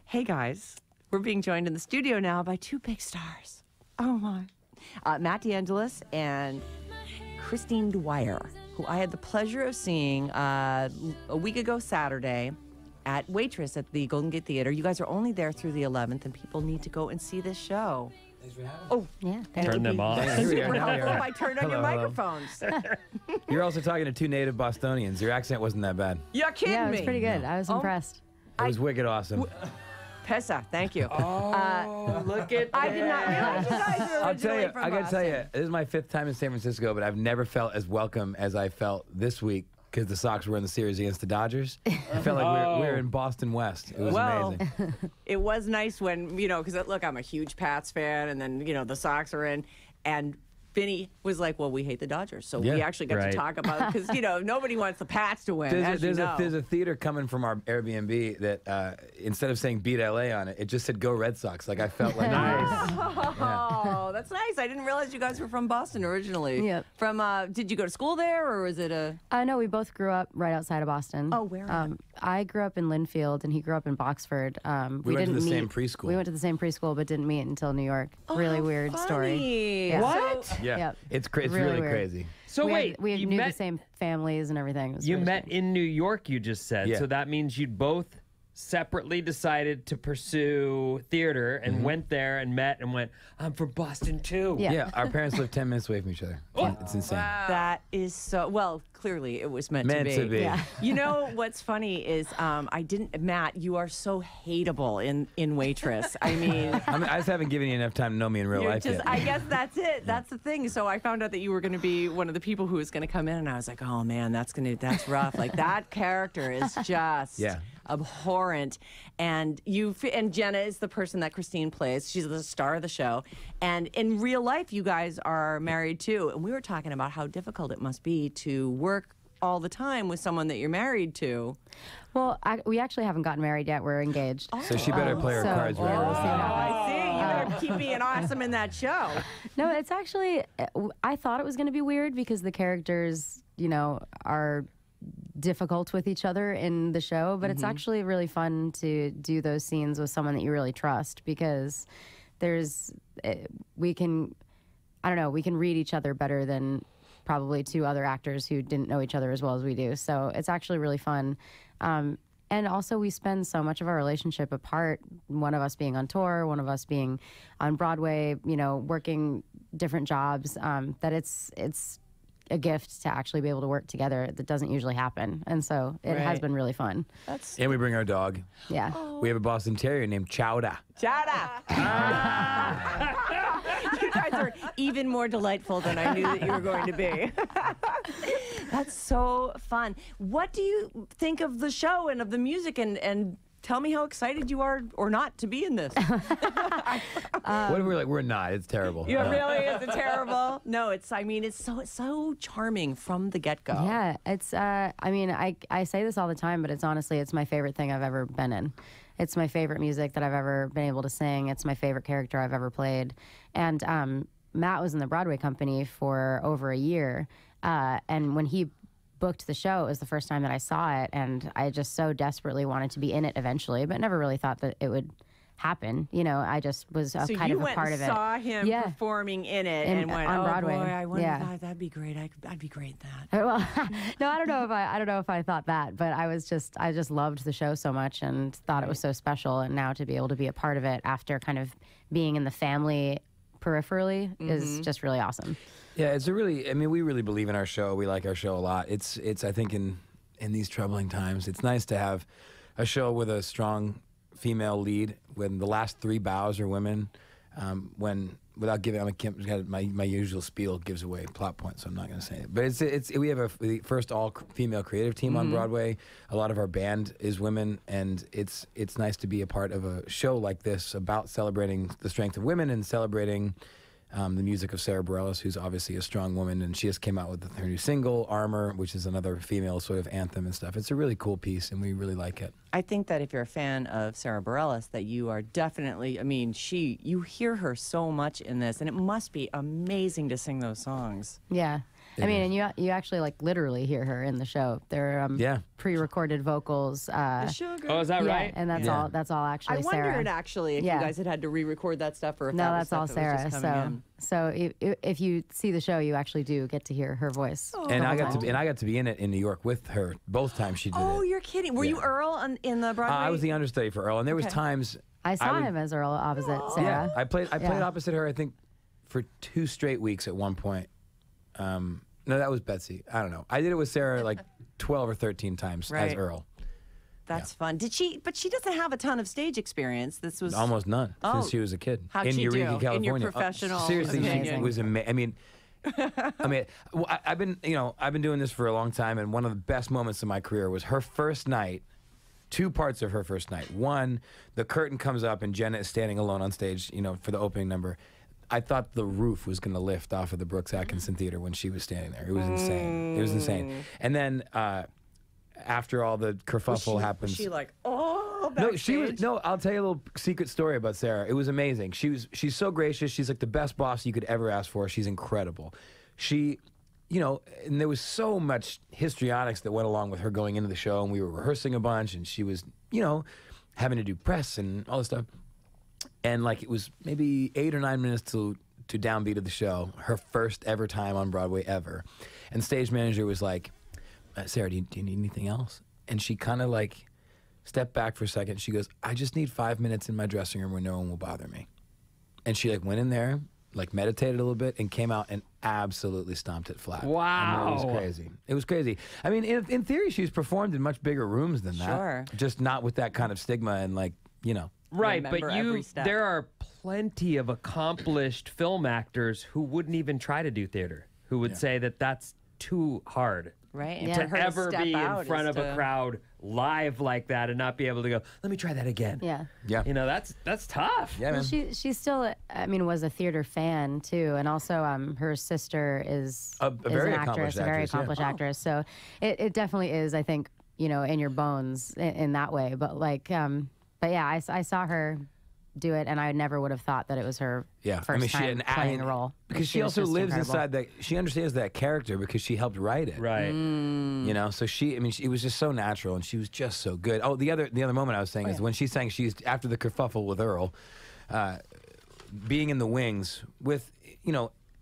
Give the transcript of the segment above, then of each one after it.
Hey guys, we're being joined in the studio now by two big stars. Oh my. Matt DeAngelis and Christine Dwyer, who I had the pleasure of seeing a week ago Saturday at Waitress at the Golden Gate Theater. You guys are only there through the 11th, and people need to go and see this show. Thanks for having me. Oh, Yeah. Turn them off. super helpful if I turned on your microphones. You're also talking to two native Bostonians. Your accent wasn't that bad. You're kidding Yeah, it me. was pretty good. I was impressed. It was wicked awesome. Pessa, thank you. Oh, look at I did not realize you guys were I'll tell originally you, from I gotta tell Boston. you, this is my 5th time in San Francisco, but I've never felt as welcome as I felt this week because the Sox were in the series against the Dodgers. I felt like we were in Boston West. It was amazing. It was nice when, because look, I'm a huge Pats fan, and then, the Sox are in, and Vinnie was like, well, we hate the Dodgers. So we Yeah. actually got to talk about it because, nobody wants the Pats to win. There's a theater coming from our Airbnb that instead of saying beat LA on it, it just said go Red Sox. Like I felt like Oh, that's nice. I didn't realize you guys were from Boston originally. Yep. From, did you go to school there, or was it a... No, we both grew up right outside of Boston. Oh, where at? I grew up in Linfield, and he grew up in Boxford. We went to didn't the meet. same preschool. We went to the same preschool, but didn't meet until New York. Really how weird funny. story. Yeah. What? So- yeah, Yep. it's Really really weird. crazy. So wait, we you knew met, the same families and everything. It was you really met strange. in New York, you just said. Yeah. So that means you'd both separately decided to pursue theater and went there and met and went, I'm from Boston too. Yeah. Yeah, our parents live 10 minutes away from each other. It's insane. That is so... Well, clearly it was meant to be. Yeah. You know what's funny is Matt, you are so hateable in Waitress. I mean, I just haven't given you enough time to know me in real you're life just, yet. I guess that's it. That's the thing. So I found out that you were going to be one of the people who was going to come in, and I was like, oh man, that's rough. Like that character is just abhorrent. And Jenna is the person that Christine plays. She's the star of the show. And in real life, you guys are married too. And we were talking about how difficult it must be to work all the time with someone that you're married to. Well, we actually haven't gotten married yet. We're engaged. So she better play her so- cards We'll right. see what happens. I see. You better keep being awesome in that show. No, it's actually, I thought it was going to be weird because the characters, are difficult with each other in the show, but it's actually really fun to do those scenes with someone that you really trust because we can read each other better than probably two other actors who didn't know each other as well as we do. So it's actually really fun. And also we spend so much of our relationship apart, one of us being on tour, one of us being on Broadway, working different jobs, that it's a gift to actually be able to work together. That doesn't usually happen. And so it has been really fun. And we bring our dog. Yeah. We have a Boston Terrier named Chowda. Chowda! You guys are even more delightful than I knew that you were going to be. That's so fun. What do you think of the show and of the music, and tell me how excited you are or not to be in this? What if we're like, we're not, it's terrible. Really? Is it terrible? No, it's so charming from the get-go. Yeah, it's, I say this all the time, but it's my favorite thing I've ever been in. It's my favorite music that I've ever been able to sing. It's my favorite character I've ever played. And Matt was in the Broadway company for over a year. And when he booked the show, it was the first time that I saw it. And I just so desperately wanted to be in it eventually, but never really thought that it would happen. I just was kind of a part of it. So you saw him performing in it and went, on oh Broadway. boy, I wonder if that'd be great. I'd be great at that. Well, no, I don't know if I thought that, but I just loved the show so much and thought it was so special. And now to be able to be a part of it after kind of being in the family peripherally is just really awesome. Yeah, we really believe in our show. We like our show a lot. It's I think in these troubling times, it's nice to have a show with a strong female lead when the last 3 bows are women. Without giving, my usual spiel gives away plot points, so I'm not going to say it. But we have the first all-female creative team on Broadway. A lot of our band is women, and it's nice to be a part of a show like this about celebrating the strength of women and celebrating the music of Sarah Bareilles, who's obviously a strong woman, and she just came out with her new single, Armor, which is another female sort of anthem and stuff. It's a really cool piece, and we really like it. I think that if you're a fan of Sarah Bareilles, that you are definitely, you hear her so much in this, and it must be amazing to sing those songs. Yeah. I mean, and you actually like literally hear her in the show. There are pre-recorded vocals. Sugar. Oh, is that right? And that's all. That's all actually I Sarah. wondered actually if you guys had to re-record that stuff or if No, that that's all was stuff that was Sarah. just coming So if you see the show, you actually do get to hear her voice. And I got to be in it in New York with her both times she did it. Oh, you're kidding! Were you Earl in the Broadway? I was the understudy for Earl, and there was times I saw him as Earl opposite Sarah. I played opposite her. I think for 2 straight weeks at one point. No, that was Betsy. I don't know. I did it with Sarah like 12 or 13 times as Earl. That's fun. Did she? But she doesn't have a ton of stage experience. This was almost none since she was a kid. How'd in she Eureka, do? California. In your professional seriously, opinion? she was amazing. I mean, I've been doing this for a long time, and one of the best moments of my career was her first night. 2 parts of her first night. One, the curtain comes up and Jenna is standing alone on stage, for the opening number. I thought the roof was going to lift off of the Brooks Atkinson Theater when she was standing there. It was insane. It was insane. And then after all the kerfuffle happens, was she like, oh, no, backstage? she was. No, I'll tell you a little secret story about Sarah. It was amazing. She's so gracious. She's like the best boss you could ever ask for. She's incredible. She, and there was so much histrionics that went along with her going into the show, and we were rehearsing a bunch, and she was, having to do press and all this stuff. And like it was maybe 8 or 9 minutes to downbeat of the show, her first ever time on Broadway ever. And stage manager was like, Sarah, do you need anything else? And she kind of like stepped back for a second. She goes, I just need 5 minutes in my dressing room where no one will bother me. And she like went in there, like meditated a little bit, and came out and absolutely stomped it flat. Wow. It was crazy. It was crazy. I mean, in theory, she's performed in much bigger rooms than that. Sure. Just not with that kind of stigma and like, Right, but every step. there are plenty of accomplished film actors who wouldn't even try to do theater, who would say that that's too hard. Right. Yeah. For To her ever step be in out front is of a to- crowd live like that and not be able to go, let me try that again. Yeah. Yeah. That's tough. Yeah, man. Well, she still, was a theater fan too, and also her sister is A very an actress, accomplished a very actress, yeah. accomplished actress. So it definitely is, I think, in your bones in that way. But like, but yeah, I saw her do it, and I never would have thought that it was her first time playing a role. Because she was also just lives incredible. inside that. She understands that character because she helped write it. Right. So it was just so natural, and she was just so good. Oh, the other moment I was saying is when she sang, after the kerfuffle with Earl, being in the wings with,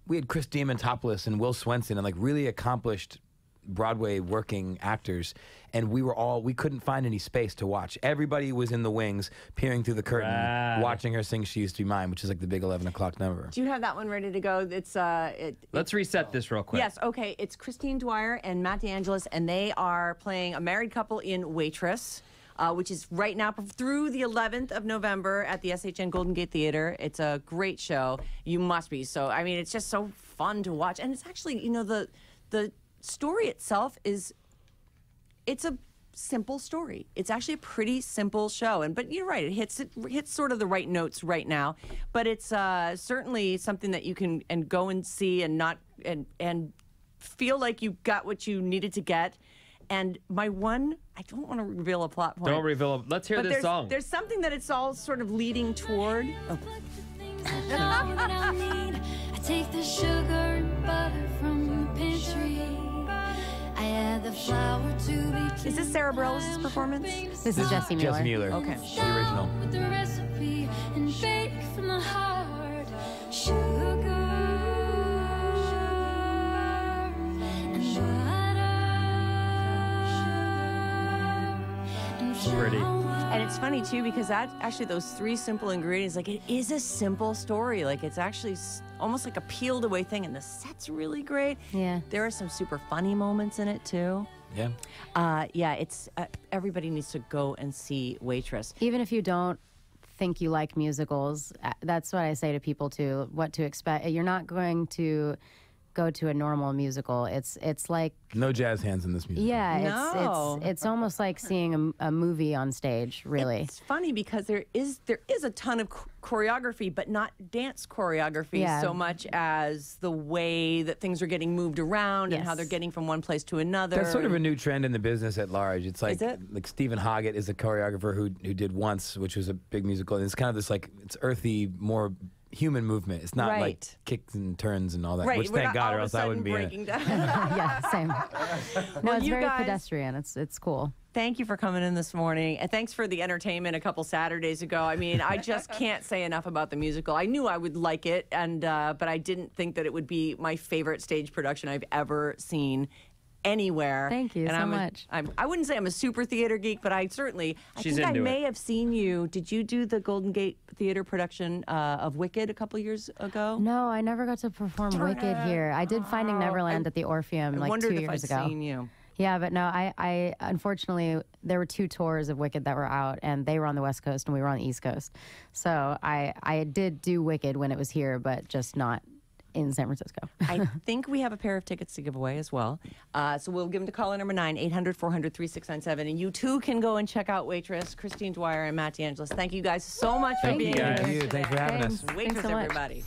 we had Chris Diamantopoulos and Will Swenson and like really accomplished Broadway working actors, and we couldn't find any space to watch. Everybody was in the wings, peering through the curtain, watching her sing "She Used to Be Mine," which is like the big 11 o'clock number. Do you have that one ready to go? It's Let's reset this real quick. Yes, okay. It's Christine Dwyer and Matt DeAngelis, and they are playing a married couple in Waitress, which is right now through the 11th of November at the SHN Golden Gate Theater. It's a great show. You must be. So, I mean, it's just so fun to watch. And it's actually, the story itself it's a simple story. It's actually a pretty simple show, but you're right, it hits sort of the right notes right now, but it's certainly something that you can go and see and not and feel like you got what you needed to get. And I don't want to reveal a plot point. Don't reveal. Let's hear this song. There's something that it's all sort of leading toward. I take the sugar and butter from the pantry. I add the flour to be. Is this Sarah Bareilles' performance? This is Jessie Mueller. Jesse Mueller. Okay. The original. With the recipe and bake from the heart. Sugar and butter. Pretty. And it's funny too because those 3 simple ingredients, like it is a simple story. Like it's actually almost like a peeled away thing, and the set's really great. Yeah. There are some super funny moments in it too. Yeah. It's everybody needs to go and see Waitress. Even if you don't think you like musicals, that's what I say to people too, what to expect. You're not going to go to a normal musical. It's like No jazz hands in this music. yeah, No. it's almost like seeing a movie on stage, really. It's funny because there is a ton of choreography, but not dance choreography Yeah. so much as the way that things are getting moved around and how Yes. they're getting from one place to another. That's sort of a new trend in the business at large. It's like Is it? like Stephen Hoggett is a choreographer who did Once, which was a big musical, and it's kind of this like it's earthy, more human movement. It's not like kicks and turns and all that. Right. Which thank God, or else I wouldn't be in it. Yeah, same. No, it's very pedestrian. It's cool. Thank you for coming in this morning. And thanks for the entertainment a couple Saturdays ago. I mean, I just can't say enough about the musical. I knew I would like it, and but I didn't think that it would be my favorite stage production I've ever seen anywhere. Thank you so much. I wouldn't say I'm a super theater geek, but I think I may have seen you. Did you do the Golden Gate Theater production of Wicked a couple years ago? No, I never got to perform Wicked here. I did Finding Neverland at the Orpheum like 2 years ago. Seen you. Yeah, but no, I unfortunately, there were 2 tours of Wicked that were out, and they were on the West Coast and we were on the East Coast. So I did do Wicked when it was here, but just not in San Francisco. I think we have a pair of tickets to give away as well. So we'll give them to caller number 9, 800-400-3697. And you too can go and check out Waitress, Christine Dwyer and Matt DeAngelis. Thank you guys so much for being here. Thank you. Thanks for having us. Waitress, so much. everybody.